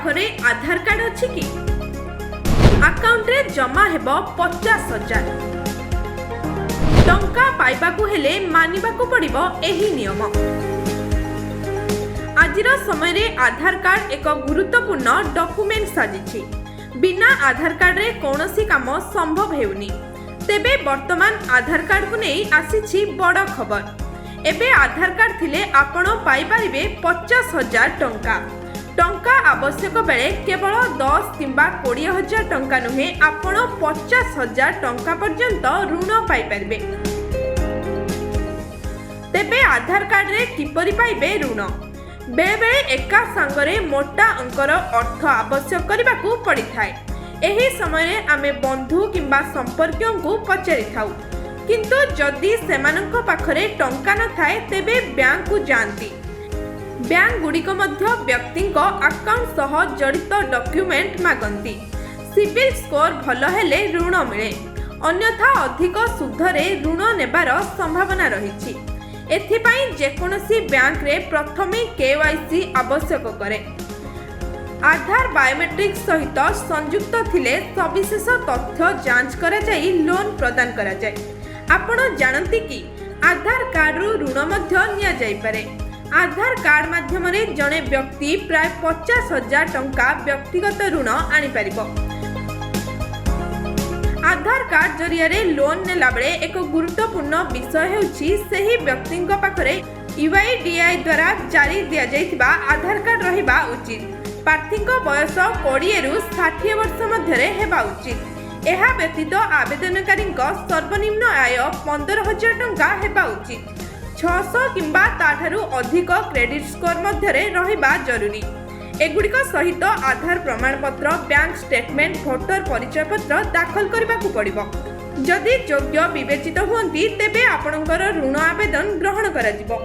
पाखरे आधार कार्ड अछि कि अकाउंट रे जमा हेबो 50,000 टंका पाइबाकू हेले मानिबाकू पड़िबो एही नियम। आजिर समय रे आधार कार्ड एक गुरुत्वपूर्ण डॉक्यूमेंट साजिछि। बिना आधार कार्ड रे कोनोसी काम संभव हेउनी। तेबे वर्तमान आधार कार्ड को नहीं आसीछि बड़ खबर। एबे आधार कार्ड थिले आपण पाई परिबे 50,000 टंका। टंका आवश्यक बेले केवल 10 किंबा 20,000 टंका नुहे आपण 50,000 टंका पर्यंत ऋण पाई परिबे। तेबे आधार कार्ड रे किपरि पाइबे ऋण? बेले बेले एका संगरे मोटा अंकर अर्थ आवश्यक करबाकू पड़ी थाए। एही समय रे आमे बंधु किंबा संपर्कियों को पचारि थाउ, किंतु जदि सेमानंक पाखरे टंका न थाए तेबे बैंक को जानती। बैंक गुड़िक मध्य व्यक्तिंक अकाउंट सह जड़ित डॉक्यूमेंट मागंती। सिबिल स्कोर भल हेले ऋण मिले, अन्यथा अधिक सुधरे ऋण नेबार संभावना रहिछि। एथिपाई जेकोनोसी बैंक रे प्रथमे केवाईसी आवश्यक करे। आधार बायोमेट्रिक सहित संयुक्त थिले सविशेष तथ्य जांच करा जाई लोन प्रदान करा जाए। आपण जानती कि आधार कार्ड रु ऋण मध्य निया जाई पारे। आधार कार्ड माध्यम रे जणे व्यक्ति प्राय 50,000 टंका व्यक्तिगत ऋण आनी पारिबो। आधार कार्ड जरिया रे लोन नेला बेले एक गुरुत्वपूर्ण विषय हेउछि सेही व्यक्तिंक पाखरे यूआईडीआई द्वारा जारी दिया जाइतिबा आधार कार्ड रहिबा उचित। प्रार्थीक बयस 20 रु 60 वर्ष मध्य हेबा उचित। एहा व्यतीत आवेदनकारी सर्वनिम्न आय 15,000 टंका हेबा उचित। 600 किंबा ताठारु अधिक क्रेडिट स्कोर मध्य रहिबा जरूरी। एगुड़िक सहित आधार प्रमाणपत्र, बैंक स्टेटमेंट, भोटर परिचय पत्र दाखल करबाकू पड़िबो। जदि योग्य विवेचित हुअंती तेबे आपणकर ऋण आवेदन ग्रहण करा जिवो।